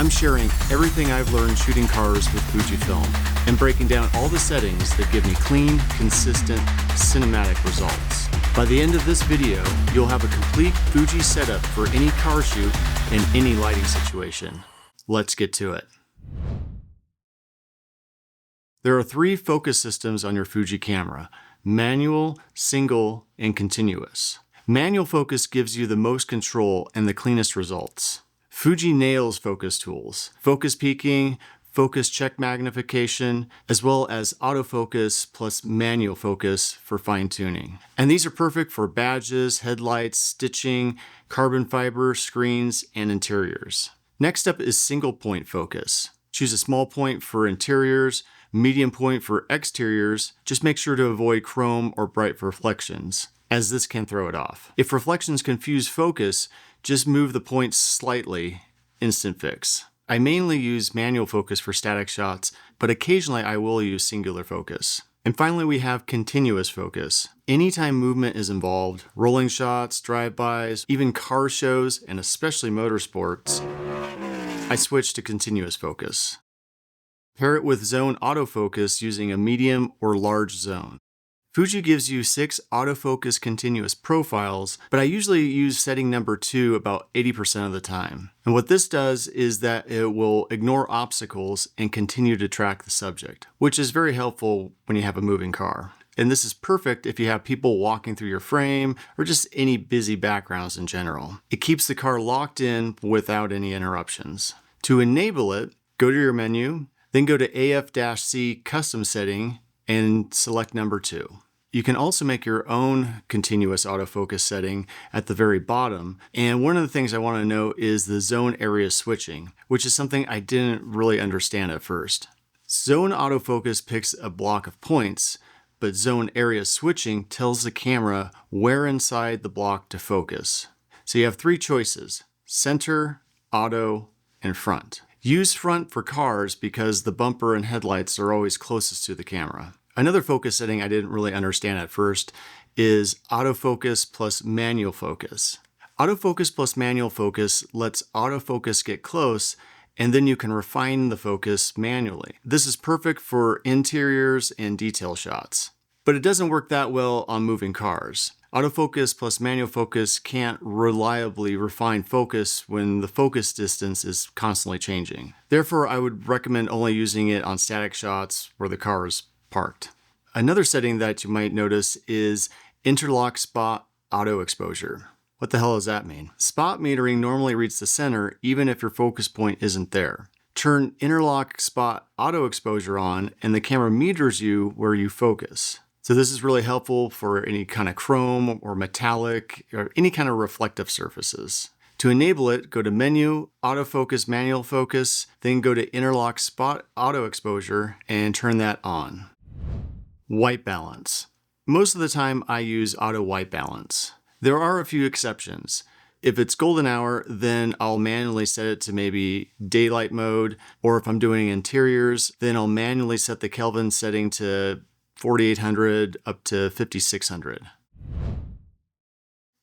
I'm sharing everything I've learned shooting cars with Fujifilm and breaking down all the settings that give me clean, consistent, cinematic results. By the end of this video, you'll have a complete Fuji setup for any car shoot and any lighting situation. Let's get to it. There are 3 focus systems on your Fuji camera: manual, single, and continuous. Manual focus gives you the most control and the cleanest results. Fuji nails focus tools, focus peaking, focus check magnification, as well as autofocus plus manual focus for fine tuning. And these are perfect for badges, headlights, stitching, carbon fiber, screens, and interiors. Next up is single point focus. Choose a small point for interiors, medium point for exteriors. Just make sure to avoid chrome or bright reflections, as this can throw it off. If reflections confuse focus, just move the points slightly. Instant fix. I mainly use manual focus for static shots, but occasionally I will use singular focus. And finally, we have continuous focus. Anytime movement is involved, rolling shots, drive-bys, even car shows, and especially motorsports, I switch to continuous focus. Pair it with zone autofocus using a medium or large zone. Fuji gives you 6 autofocus continuous profiles, but I usually use setting number 2 about 80% of the time. And what this does is that it will ignore obstacles and continue to track the subject, which is very helpful when you have a moving car. And this is perfect if you have people walking through your frame or just any busy backgrounds in general. It keeps the car locked in without any interruptions. To enable it, go to your menu, then go to AF+C custom setting and select number 2. You can also make your own continuous autofocus setting at the very bottom. And one of the things I want to note is the zone area switching, which is something I didn't really understand at first. Zone autofocus picks a block of points, but zone area switching tells the camera where inside the block to focus. So you have 3 choices: center, auto, and front. Use front for cars because the bumper and headlights are always closest to the camera. Another focus setting I didn't really understand at first is autofocus plus manual focus. Autofocus plus manual focus lets autofocus get close, and then you can refine the focus manually. This is perfect for interiors and detail shots, but it doesn't work that well on moving cars. Autofocus plus manual focus can't reliably refine focus when the focus distance is constantly changing. Therefore, I would recommend only using it on static shots where the car is parked. Another setting that you might notice is Interlock Spot Auto Exposure. What the hell does that mean? Spot metering normally reads the center even if your focus point isn't there. Turn Interlock Spot Auto Exposure on and the camera meters you where you focus. So this is really helpful for any kind of chrome or metallic or any kind of reflective surfaces. To enable it, go to Menu, Autofocus, Manual Focus, then go to Interlock Spot Auto Exposure and turn that on. White balance. Most of the time I use auto white balance. There are a few exceptions. If it's golden hour, then I'll manually set it to maybe daylight mode, or if I'm doing interiors, then I'll manually set the Kelvin setting to 4800 up to 5600.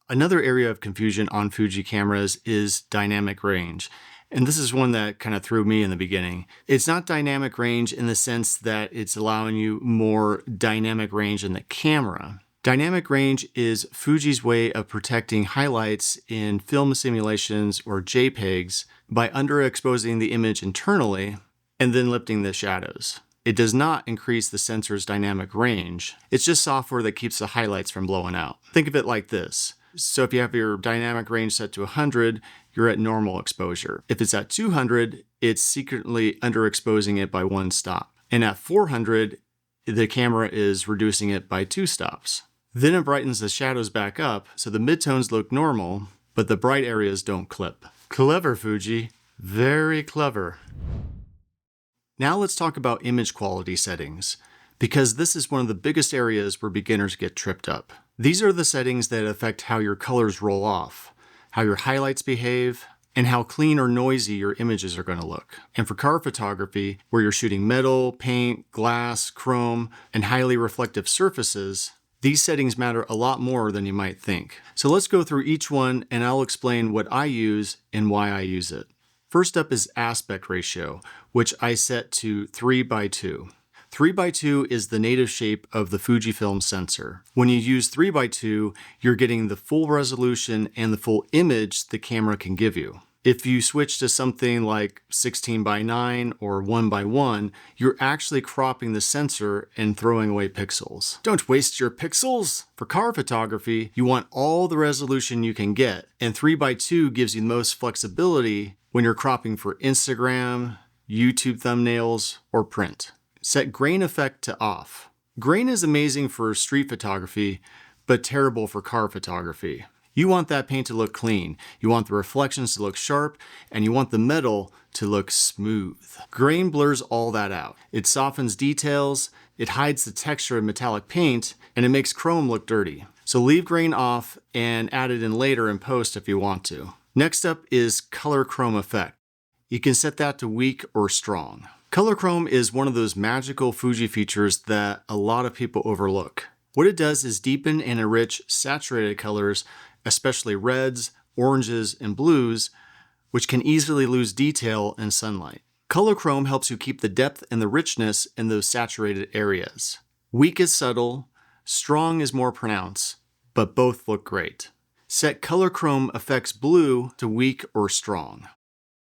Another area of confusion on Fuji cameras is dynamic range. And this is one that kind of threw me in the beginning. It's not dynamic range in the sense that it's allowing you more dynamic range in the camera. Dynamic range is Fuji's way of protecting highlights in film simulations or JPEGs by underexposing the image internally and then lifting the shadows. It does not increase the sensor's dynamic range. It's just software that keeps the highlights from blowing out. Think of it like this. So if you have your dynamic range set to 100, you're at normal exposure. If it's at 200, it's secretly underexposing it by 1 stop. And at 400, the camera is reducing it by 2 stops. Then it brightens the shadows back up, so the midtones look normal, but the bright areas don't clip. Clever, Fuji. Very clever. Now let's talk about image quality settings, because this is one of the biggest areas where beginners get tripped up. These are the settings that affect how your colors roll off, how your highlights behave, and how clean or noisy your images are going to look. And for car photography, where you're shooting metal, paint, glass, chrome, and highly reflective surfaces, these settings matter a lot more than you might think. So let's go through each one and I'll explain what I use and why I use it. First up is aspect ratio, which I set to 3:2. 3:2 is the native shape of the Fujifilm sensor. When you use 3:2, you're getting the full resolution and the full image the camera can give you. If you switch to something like 16:9 or 1:1, you're actually cropping the sensor and throwing away pixels. Don't waste your pixels! For car photography, you want all the resolution you can get, and 3:2 gives you the most flexibility when you're cropping for Instagram, YouTube thumbnails, or print. Set grain effect to off. Grain is amazing for street photography, but terrible for car photography. You want that paint to look clean, you want the reflections to look sharp, and you want the metal to look smooth. Grain blurs all that out. It softens details, it hides the texture of metallic paint, and it makes chrome look dirty. So leave grain off and add it in later in post if you want to. Next up is color chrome effect. You can set that to weak or strong. Color chrome is one of those magical Fuji features that a lot of people overlook. What it does is deepen and enrich saturated colors, especially reds, oranges, and blues, which can easily lose detail in sunlight. Color chrome helps you keep the depth and the richness in those saturated areas. Weak is subtle, strong is more pronounced, but both look great. Set color chrome effects blue to weak or strong.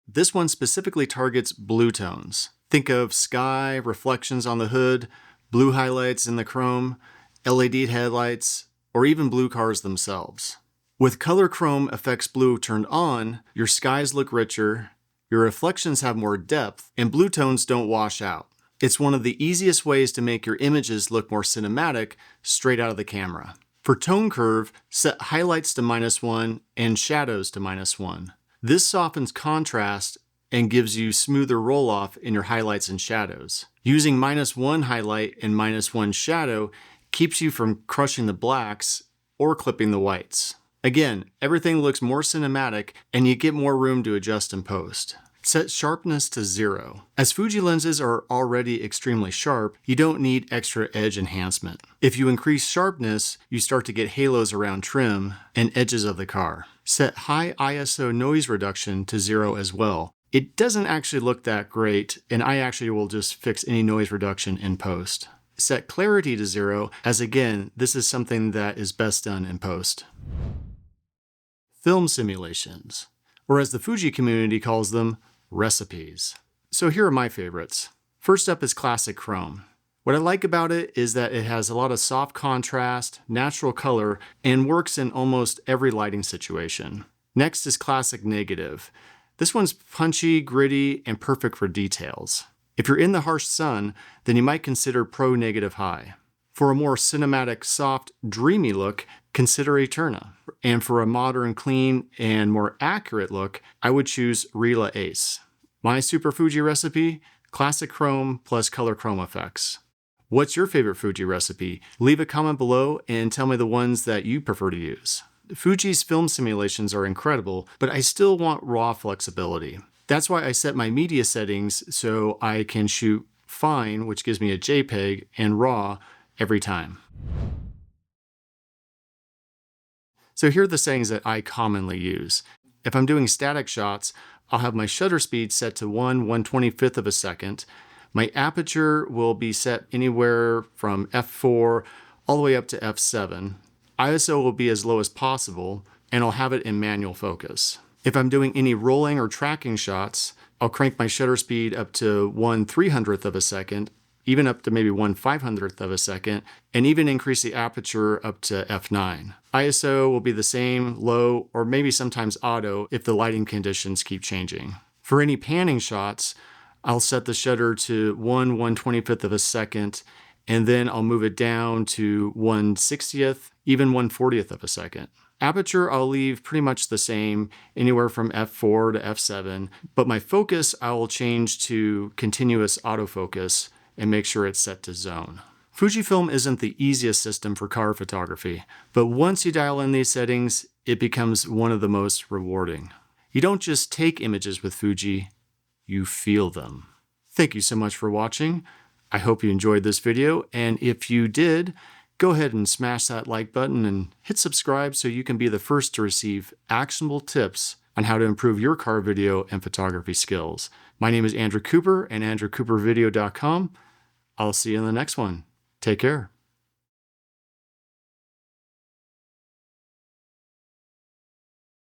This one specifically targets blue tones. Think of sky, reflections on the hood, blue highlights in the chrome, LED headlights, or even blue cars themselves. With color chrome effects blue turned on, your skies look richer, your reflections have more depth, and blue tones don't wash out. It's one of the easiest ways to make your images look more cinematic straight out of the camera. For tone curve, set highlights to -1 and shadows to -1. This softens contrast and gives you smoother roll-off in your highlights and shadows. Using -1 highlight and -1 shadow keeps you from crushing the blacks or clipping the whites. Again, everything looks more cinematic and you get more room to adjust in post. Set sharpness to 0. As Fuji lenses are already extremely sharp, you don't need extra edge enhancement. If you increase sharpness, you start to get halos around trim and edges of the car. Set high ISO noise reduction to 0 as well. It doesn't actually look that great, and I actually will just fix any noise reduction in post. Set clarity to 0, as again, this is something that is best done in post. Film simulations, or as the Fuji community calls them, recipes. So here are my favorites. First up is classic chrome. What I like about it is that it has a lot of soft contrast, natural color, and works in almost every lighting situation. Next is classic negative. This one's punchy, gritty, and perfect for details. If you're in the harsh sun, then you might consider Pro Negative High. For a more cinematic, soft, dreamy look, consider Eterna. And for a modern, clean, and more accurate look, I would choose Rila Ace. My Super Fuji recipe, classic chrome plus color chrome effects. What's your favorite Fuji recipe? Leave a comment below and tell me the ones that you prefer to use. Fuji's film simulations are incredible, but I still want raw flexibility. That's why I set my media settings so I can shoot fine, which gives me a JPEG, and raw every time. So here are the settings that I commonly use. If I'm doing static shots, I'll have my shutter speed set to 1/125th of a second. My aperture will be set anywhere from f4 all the way up to f7. ISO will be as low as possible, and I'll have it in manual focus. If I'm doing any rolling or tracking shots, I'll crank my shutter speed up to 1/300th of a second, even up to maybe 1/500th of a second, and even increase the aperture up to f9. ISO will be the same, low, or maybe sometimes auto if the lighting conditions keep changing. For any panning shots, I'll set the shutter to 1/125th of a second, and then I'll move it down to 1/60th, even 1/40th of a second. Aperture I'll leave pretty much the same, anywhere from f4 to f7, but my focus I will change to continuous autofocus and make sure it's set to zone. Fujifilm isn't the easiest system for car photography, but once you dial in these settings, it becomes one of the most rewarding. You don't just take images with Fuji, you feel them. Thank you so much for watching. I hope you enjoyed this video, and if you did, go ahead and smash that like button and hit subscribe so you can be the first to receive actionable tips on how to improve your car video and photography skills. My name is Andrew Cooper and AndrewCooperVideo.com. I'll see you in the next one. Take care.